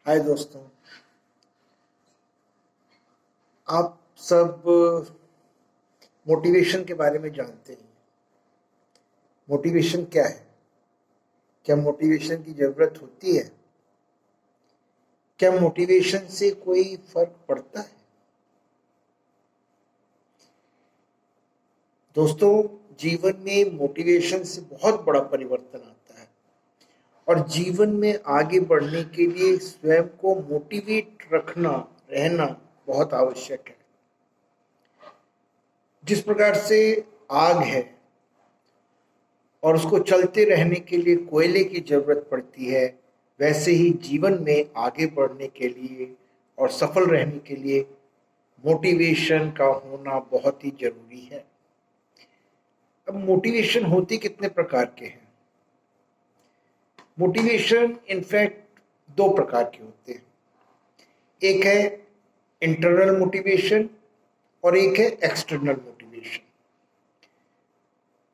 हाय दोस्तों। आप सब मोटिवेशन के बारे में जानते हैं। मोटिवेशन क्या है? क्या मोटिवेशन की ज़रूरत होती है? क्या मोटिवेशन से कोई फर्क पड़ता है? दोस्तों, जीवन में मोटिवेशन से बहुत बड़ा परिवर्तन आता है और जीवन में आगे बढ़ने के लिए स्वयं को मोटिवेट रहना बहुत आवश्यक है। जिस प्रकार से आग है और उसको चलते रहने के लिए कोयले की जरूरत पड़ती है, वैसे ही जीवन में आगे बढ़ने के लिए और सफल रहने के लिए मोटिवेशन का होना बहुत ही जरूरी है। अब मोटिवेशन होते कितने प्रकार के हैं? मोटिवेशन इनफैक्ट दो प्रकार के होते हैं। एक है इंटरनल मोटिवेशन और एक है एक्सटर्नल मोटिवेशन।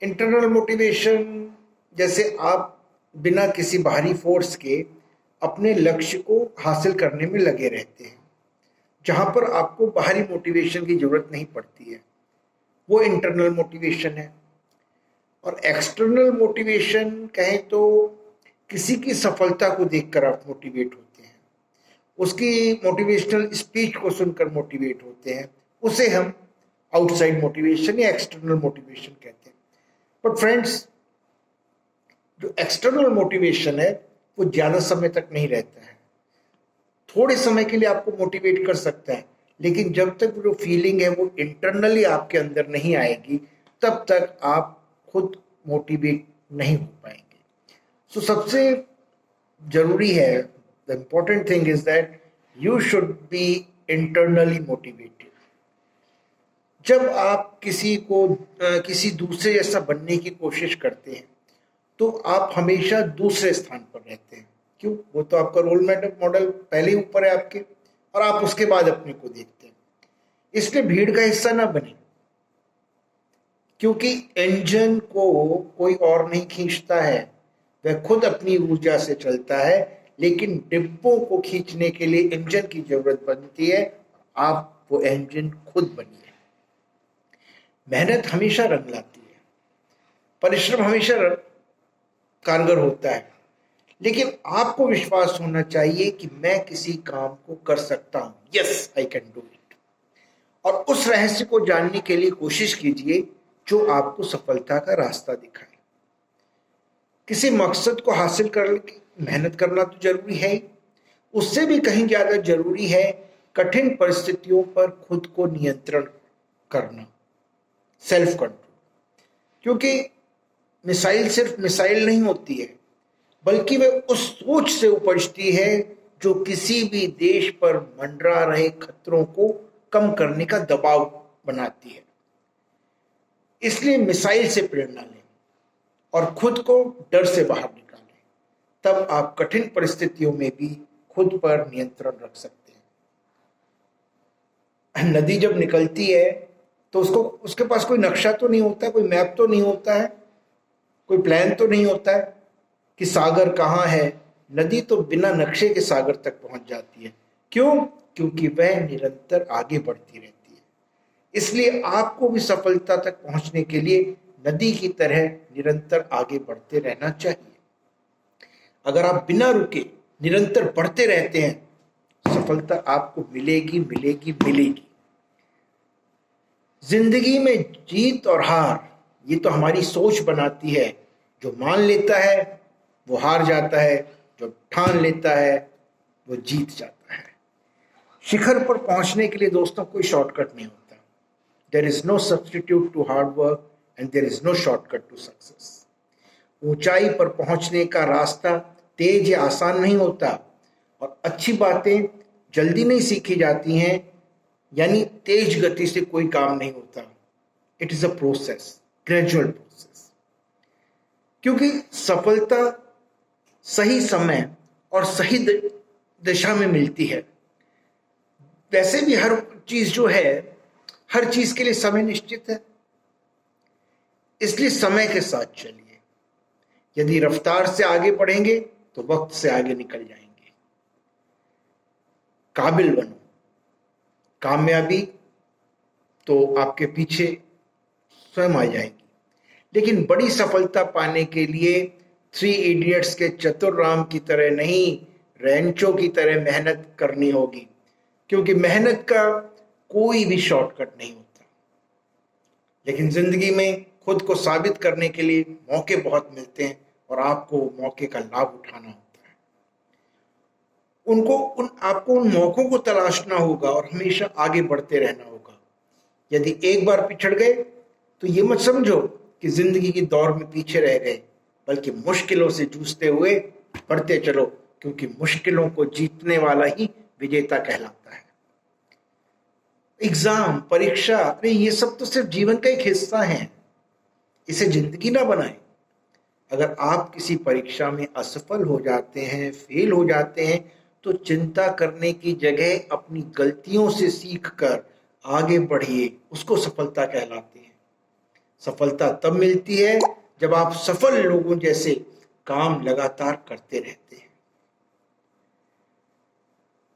इंटरनल मोटिवेशन जैसे आप बिना किसी बाहरी फोर्स के अपने लक्ष्य को हासिल करने में लगे रहते हैं, जहां पर आपको बाहरी मोटिवेशन की जरूरत नहीं पड़ती है, वो इंटरनल मोटिवेशन है। और एक्सटर्नल मोटिवेशन कहें तो किसी की सफलता को देखकर आप मोटिवेट होते हैं, उसकी मोटिवेशनल स्पीच को सुनकर मोटिवेट होते हैं, उसे हम आउटसाइड मोटिवेशन या एक्सटर्नल मोटिवेशन कहते हैं। बट फ्रेंड्स, जो एक्सटर्नल मोटिवेशन है वो ज़्यादा समय तक नहीं रहता है। थोड़े समय के लिए आपको मोटिवेट कर सकता है, लेकिन जब तक जो फीलिंग है वो इंटरनली आपके अंदर नहीं आएगी, तब तक आप खुद मोटिवेट नहीं हो पाएंगे। सो सबसे जरूरी है, the important thing is that you should be internally motivated. जब आप किसी दूसरे जैसा बनने की कोशिश करते हैं तो आप हमेशा दूसरे स्थान पर रहते हैं। क्यों? वो तो आपका रोल मॉडल पहले ही ऊपर है आपके, और आप उसके बाद अपने को देखते हैं। इसलिए भीड़ का हिस्सा ना बने, क्योंकि इंजन को कोई और नहीं खींचता है, वह खुद अपनी ऊर्जा से चलता है, लेकिन डिब्बों को खींचने के लिए इंजन की जरूरत बनती है। आप वो इंजन खुद बनिए। मेहनत हमेशा रंग लाती है, परिश्रम हमेशा कारगर होता है, लेकिन आपको विश्वास होना चाहिए कि मैं किसी काम को कर सकता हूं। Yes, I can do it. और उस रहस्य को जानने के लिए कोशिश कीजिए जो आपको सफलता का रास्ता दिखाए। किसी मकसद को हासिल करने की मेहनत करना तो जरूरी है ही, उससे भी कहीं ज्यादा जरूरी है कठिन परिस्थितियों पर खुद को नियंत्रण करना, सेल्फ कंट्रोल। क्योंकि मिसाइल सिर्फ मिसाइल नहीं होती है, बल्कि वह उस सोच से उपजती है जो किसी भी देश पर मंडरा रहे खतरों को कम करने का दबाव बनाती है। इसलिए मिसाइल से प्रेरणा लें और खुद को डर से बाहर निकालें, तब आप कठिन परिस्थितियों में भी खुद पर नियंत्रण रख सकते हैं। नदी जब निकलती है तो उसके पास कोई नक्शा तो नहीं होता है, कोई मैप तो नहीं होता है, कोई प्लान तो नहीं होता है कि सागर कहाँ है। नदी तो बिना नक्शे के सागर तक पहुंच जाती है। क्यों? क्योंकि वह निरंतर आगे बढ़ती रहती है। इसलिए आपको भी सफलता तक पहुंचने के लिए नदी की तरह निरंतर आगे बढ़ते रहना चाहिए। अगर आप बिना रुके निरंतर बढ़ते रहते हैं, सफलता आपको मिलेगी मिलेगी मिलेगी। जिंदगी में जीत और हार ये तो हमारी सोच बनाती है। जो मान लेता है वो हार जाता है, जो ठान लेता है वो जीत जाता है। शिखर पर पहुंचने के लिए दोस्तों कोई शॉर्टकट नहीं होता। There is no substitute to hard work and there is no shortcut to success. ऊंचाई पर पहुंचने का रास्ता तेज या आसान नहीं होता, और अच्छी बातें जल्दी नहीं सीखी जाती हैं, यानी तेज गति से कोई काम नहीं होता। It is a process, gradual process. क्योंकि सफलता सही समय और सही दिशा में मिलती है। वैसे भी हर चीज जो है, हर चीज के लिए समय निश्चित है, इसलिए समय के साथ चलिए। यदि रफ्तार से आगे बढ़ेंगे तो वक्त से आगे निकल जाएंगे। काबिल बनो। कामयाबी तो आपके पीछे स्वयं आ जाएगी, लेकिन बड़ी सफलता पाने के लिए थ्री इडियट्स के चतुर की तरह नहीं, रैंचो की तरह मेहनत करनी होगी, क्योंकि मेहनत का कोई भी शॉर्टकट नहीं होता। लेकिन जिंदगी में खुद को साबित करने के लिए मौके बहुत मिलते हैं और आपको मौके का लाभ उठाना होता है। आपको उन मौकों को तलाशना होगा और हमेशा आगे बढ़ते रहना होगा। यदि एक बार पिछड़ गए तो ये मत समझो कि जिंदगी की दौड़ में पीछे रह गए, बल्कि मुश्किलों से जूझते हुए बढ़ते चलो, क्योंकि मुश्किलों को जीतने वाला ही विजेता कहलाता है। एग्जाम, परीक्षा, अरे ये सब तो सिर्फ जीवन का एक हिस्सा है, इसे जिंदगी ना बनाएं। अगर आप किसी परीक्षा में असफल हो जाते हैं, फेल हो जाते हैं, तो चिंता करने की जगह अपनी गलतियों से सीखकर आगे बढ़िए, उसको सफलता कहलाती है। सफलता तब मिलती है जब आप सफल लोगों जैसे काम लगातार करते रहते हैं।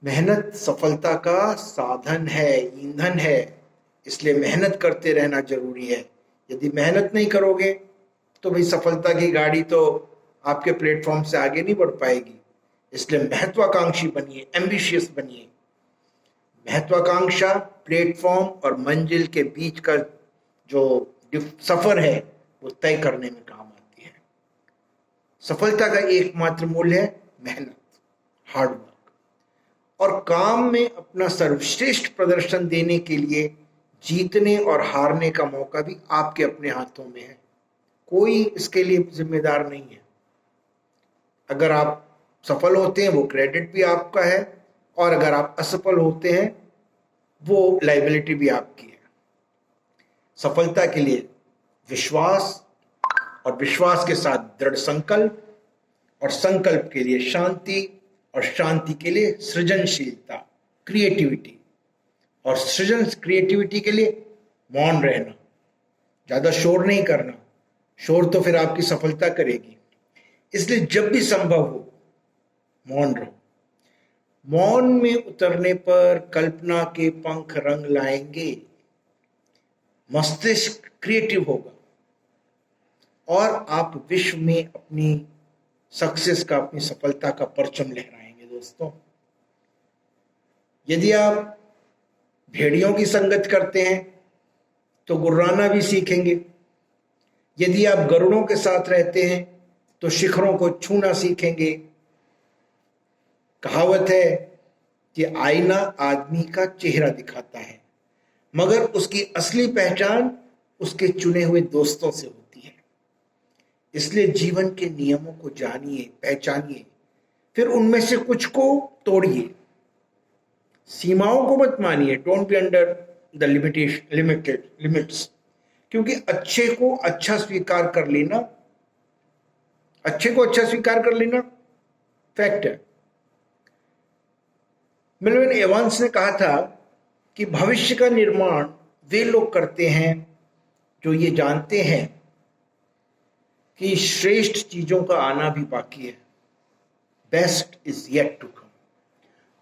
मेहनत सफलता का साधन है, ईंधन है, इसलिए मेहनत करते रहना जरूरी है। यदि मेहनत नहीं करोगे तो भाई सफलता की गाड़ी तो आपके प्लेटफॉर्म से आगे नहीं बढ़ पाएगी। इसलिए महत्वाकांक्षी बनिए, एम्बिशियस बनिए। महत्वाकांक्षा प्लेटफॉर्म और मंजिल के बीच का जो सफर है वो तय करने में काम आती है। सफलता का एकमात्र मूल्य है मेहनत, हार्डवर्क, और काम में अपना सर्वश्रेष्ठ प्रदर्शन देने के लिए जीतने और हारने का मौका भी आपके अपने हाथों में है। कोई इसके लिए जिम्मेदार नहीं है। अगर आप सफल होते हैं वो क्रेडिट भी आपका है, और अगर आप असफल होते हैं वो लायबिलिटी भी आपकी है। सफलता के लिए विश्वास, और विश्वास के साथ दृढ़ संकल्प, और संकल्प के लिए शांति, और शांति के लिए सृजनशीलता, क्रिएटिविटी, और क्रिएटिविटी के लिए मौन रहना, ज्यादा शोर नहीं करना। शोर तो फिर आपकी सफलता करेगी। इसलिए जब भी संभव हो मौन रहो। मौन में उतरने पर कल्पना के पंख रंग लाएंगे, मस्तिष्क क्रिएटिव होगा, और आप विश्व में अपनी सक्सेस का, अपनी सफलता का परचम लहराएंगे। दोस्तों, यदि आप भेड़ियों की संगत करते हैं तो गुर्राना भी सीखेंगे। यदि आप गरुड़ों के साथ रहते हैं तो शिखरों को छूना सीखेंगे। कहावत है कि आईना आदमी का चेहरा दिखाता है, मगर उसकी असली पहचान उसके चुने हुए दोस्तों से होती है। इसलिए जीवन के नियमों को जानिए, पहचानिए, फिर उनमें से कुछ को तोड़िए। सीमाओं को मत मानिए, don't be under the limits, क्योंकि अच्छे को अच्छा स्वीकार कर लेना फैक्ट है। मेलविन एवांस ने कहा था कि भविष्य का निर्माण वे लोग करते हैं जो ये जानते हैं कि श्रेष्ठ चीजों का आना भी बाकी है, best is yet to come,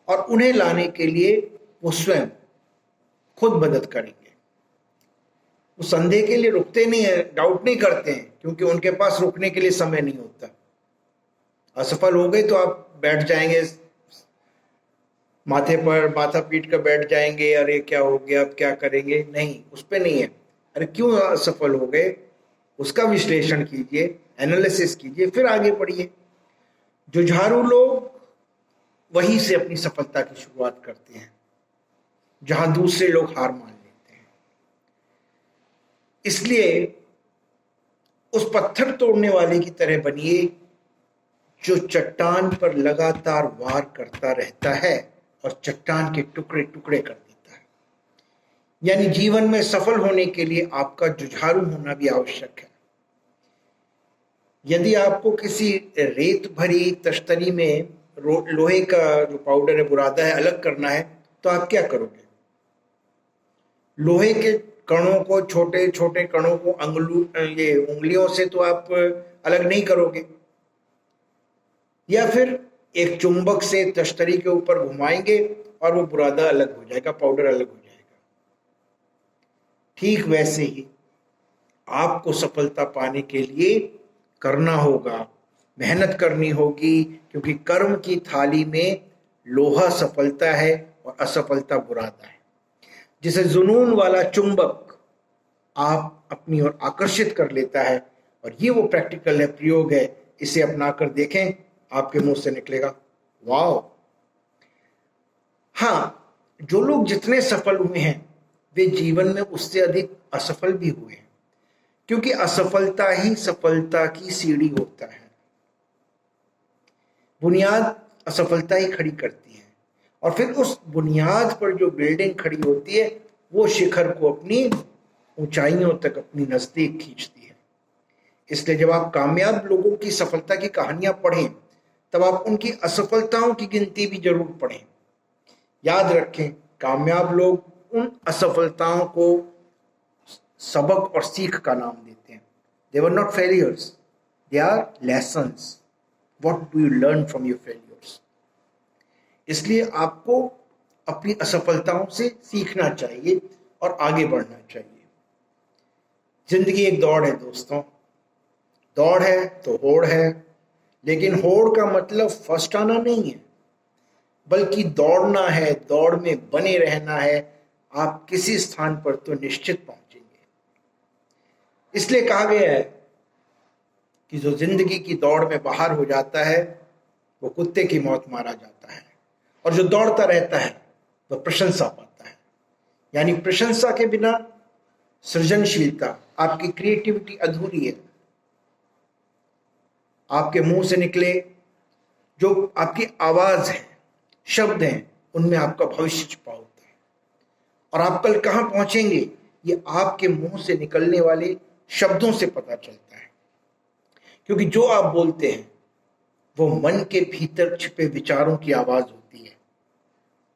और उन्हें लाने के लिए वो स्वयं खुद मदद करेंगे। वो संदेह के लिए रुकते नहीं है, डाउट नहीं करते हैं, क्योंकि उनके पास रुकने के लिए समय नहीं होता। असफल हो गए तो आप बैठ जाएंगे, माथे पर माथा पीट कर बैठ जाएंगे, अरे क्या हो गया, अब क्या करेंगे, नहीं, उस पर नहीं है। अरे क्यों असफल हो गए, उसका विश्लेषण कीजिए, एनालिसिस कीजिए, फिर आगे बढ़िए। जुझारू लोग वहीं से अपनी सफलता की शुरुआत करते हैं जहां दूसरे लोग हार मान लेते हैं। इसलिए उस पत्थर तोड़ने वाले की तरह बनिए जो चट्टान पर लगातार वार करता रहता है और चट्टान के टुकड़े टुकड़े कर देता है। यानी जीवन में सफल होने के लिए आपका जुझारू होना भी आवश्यक है। यदि आपको किसी रेत भरी तश्तरी में लोहे का जो पाउडर है, बुरादा है, अलग करना है, तो आप क्या करोगे? लोहे के कणों को, छोटे छोटे कणों को उंगलियों से तो आप अलग नहीं करोगे, या फिर एक चुंबक से तश्तरी के ऊपर घुमाएंगे और वो बुरादा अलग हो जाएगा, पाउडर अलग हो जाएगा। ठीक वैसे ही आपको सफलता पाने के लिए करना होगा, मेहनत करनी होगी, क्योंकि कर्म की थाली में लोहा सफलता है और असफलता बुरादा है। जिसे जुनून वाला चुंबक आप अपनी ओर आकर्षित कर लेता है, और ये वो प्रैक्टिकल है, प्रयोग है, इसे अपनाकर देखें, आपके मुंह से निकलेगा वाह। हाँ, जो लोग जितने सफल हुए हैं वे जीवन में उससे अधिक असफल भी हुए हैं, क्योंकि असफलता ही सफलता की सीढ़ी होता है। बुनियाद असफलता ही खड़ी करती है, और फिर उस बुनियाद पर जो बिल्डिंग खड़ी होती है वो शिखर को अपनी ऊंचाइयों तक अपनी नजदीक खींचती है। इसलिए जब आप कामयाब लोगों की सफलता की कहानियां पढ़ें, तब आप उनकी असफलताओं की गिनती भी जरूर पढ़ें। याद रखें, कामयाब लोग उन असफलताओं को सबक और सीख का नाम देते हैं। They were not failures, they are lessons. What do you learn from your failures? इसलिए आपको अपनी असफलताओं से सीखना चाहिए और आगे बढ़ना चाहिए। जिंदगी एक दौड़ है दोस्तों, दौड़ है तो होड़ है, लेकिन होड़ का मतलब फर्स्ट आना नहीं है, बल्कि दौड़ना है, दौड़ में बने रहना है। आप किसी स्थान पर तो निश्चित पहुंचेंगे। इसलिए कहा गया है कि जो जिंदगी की दौड़ में बाहर हो जाता है वो कुत्ते की मौत मारा जाता है, और जो दौड़ता रहता है वह प्रशंसा पाता है। यानी प्रशंसा के बिना सृजनशीलता, आपकी क्रिएटिविटी अधूरी है। आपके मुंह से निकले जो आपकी आवाज है, शब्द हैं, उनमें आपका भविष्य छुपा होता है। और आप कल कहां पहुंचेंगे ये आपके मुंह से निकलने वाले शब्दों से पता चलता है, क्योंकि जो आप बोलते हैं वो मन के भीतर छिपे विचारों की आवाज होती है।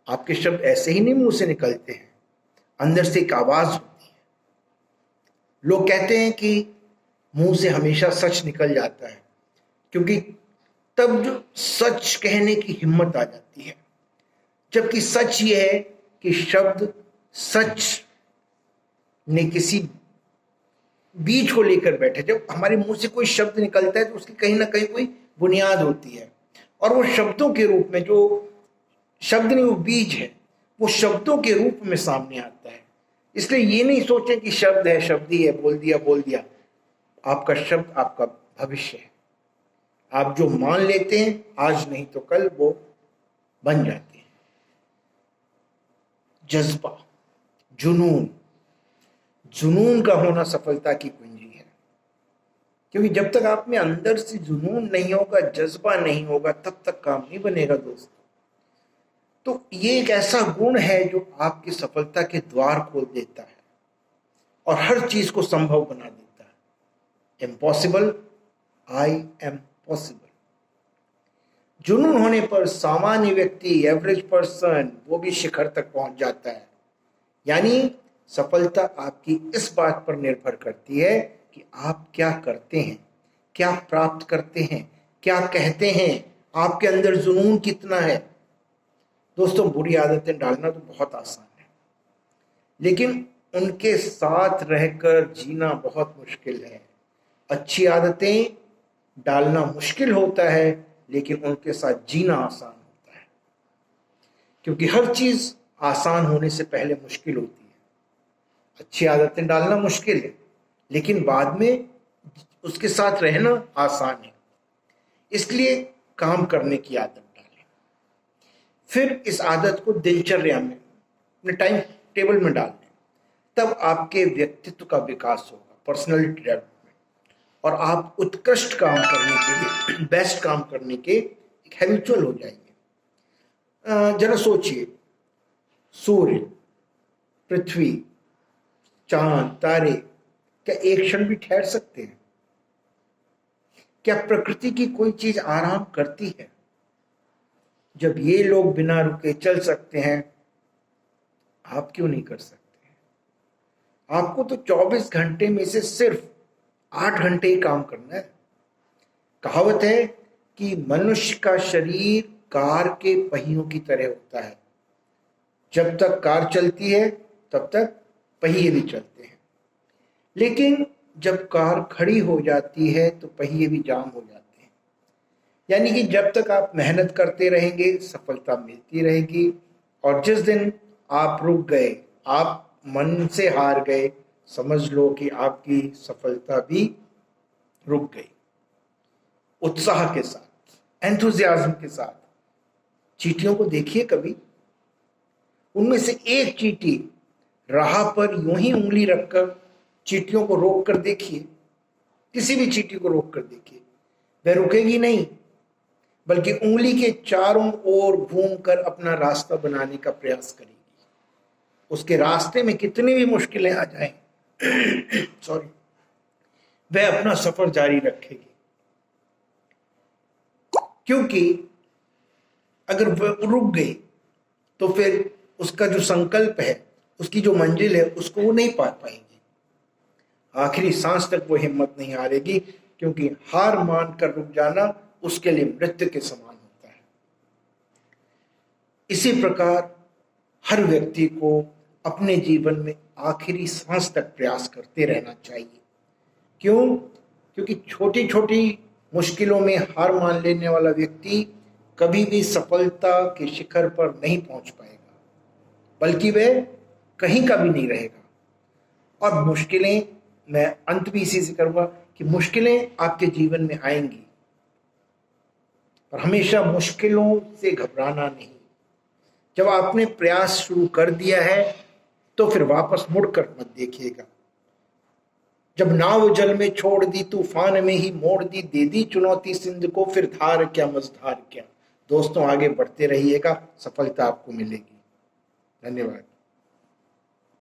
आपके शब्द ऐसे ही नहीं मुंह से निकलते हैं, अंदर से एक आवाज होती है। लोग कहते हैं कि मुंह से हमेशा सच निकल जाता है, क्योंकि तब जो सच कहने की हिम्मत आ जाती है। जबकि सच ये है कि शब्द सच ने किसी बीज को लेकर बैठे। जब हमारे मुंह से कोई शब्द निकलता है तो उसकी कहीं ना कहीं कोई बुनियाद होती है, और वो शब्दों के रूप में, जो शब्द नहीं वो बीज है, वो शब्दों के रूप में सामने आता है। इसलिए ये नहीं सोचें कि शब्द है, शब्द ही है, बोल दिया बोल दिया। आपका शब्द आपका भविष्य है। आप जो मान लेते हैं आज नहीं तो कल वो बन जाते हैं। जज्बा, जुनून, जुनून का होना सफलता की कुंजी है, क्योंकि जब तक आप में अंदर से जुनून नहीं होगा, जज्बा नहीं होगा, तब तक काम नहीं बनेगा दोस्तों। तो ये एक ऐसा गुण है जो आपकी सफलता के द्वार खोल देता है और हर चीज को संभव बना देता है। Impossible, I am possible. जुनून होने पर सामान्य व्यक्ति, एवरेज पर्सन, वो भी शिखर तक पहुंच जाता है। यानी सफलता आपकी इस बात पर निर्भर करती है कि आप क्या करते हैं, क्या प्राप्त करते हैं, क्या कहते हैं, आपके अंदर जुनून कितना है। दोस्तों, बुरी आदतें डालना तो बहुत आसान है, लेकिन उनके साथ रहकर जीना बहुत मुश्किल है। अच्छी आदतें डालना मुश्किल होता है, लेकिन उनके साथ जीना आसान होता है, क्योंकि हर चीज आसान होने से पहले मुश्किल होती है। अच्छी आदतें डालना मुश्किल है, लेकिन बाद में उसके साथ रहना आसान है। इसलिए काम करने की आदत डालें, फिर इस आदत को दिनचर्या में, अपने टाइम टेबल में डाल दें। तब आपके व्यक्तित्व का विकास होगा, पर्सनल डेवलपमेंट, और आप उत्कृष्ट काम करने के लिए, बेस्ट काम करने के एक हैबिचुअल हो जाएंगे। जरा सोचिए, सूर्य, पृथ्वी, चांद, तारे क्या एक क्षण भी ठहर सकते हैं? क्या प्रकृति की कोई चीज आराम करती है? जब ये लोग बिना रुके चल सकते हैं, आप क्यों नहीं कर सकते? आपको तो 24 घंटे में से सिर्फ 8 घंटे ही काम करना है। कहावत है कि मनुष्य का शरीर कार के पहियों की तरह होता है। जब तक कार चलती है तब तक पहिए भी चलते हैं, लेकिन जब कार खड़ी हो जाती है तो पहिए भी जाम हो जाते हैं। यानी कि जब तक आप मेहनत करते रहेंगे सफलता मिलती रहेगी, और जिस दिन आप रुक गए, आप मन से हार गए, समझ लो कि आपकी सफलता भी रुक गई। उत्साह के साथ, एंथुजियाज्म के साथ चींटियों को देखिए कभी, उनमें से एक चींटी राह पर यूं ही उंगली रखकर चींटियों को रोक कर देखिए, किसी भी चींटी को रोक कर देखिए, वह रुकेगी नहीं, बल्कि उंगली के चारों ओर घूमकर अपना रास्ता बनाने का प्रयास करेगी। उसके रास्ते में कितनी भी मुश्किलें आ जाएं सॉरी, वह अपना सफर जारी रखेगी, क्योंकि अगर वह रुक गई तो फिर उसका जो संकल्प है, उसकी जो मंजिल है, उसको वो नहीं पा पाएंगी। आखिरी सांस तक वो हिम्मत नहीं हारेगी, क्योंकि हार मान कर रुक जाना उसके लिए मृत्यु के समान होता है। इसी प्रकार हर व्यक्ति को अपने जीवन में आखिरी सांस तक प्रयास करते रहना चाहिए। क्यों? क्योंकि छोटी छोटी मुश्किलों में हार मान लेने वाला व्यक्ति कभी भी सफलता के शिखर पर नहीं पहुंच पाएगा, बल्कि वह कहीं का भी नहीं रहेगा। और मुश्किलें, मैं अंत भी इसी से करूंगा कि मुश्किलें आपके जीवन में आएंगी, पर हमेशा मुश्किलों से घबराना नहीं। जब आपने प्रयास शुरू कर दिया है तो फिर वापस मुड़कर मत देखिएगा। जब नाव जल में छोड़ दी, तूफान में ही मोड़ दी, दे दी चुनौती सिंध को, फिर धार क्या मझधार क्या। दोस्तों, आगे बढ़ते रहिएगा, सफलता आपको मिलेगी। धन्यवाद।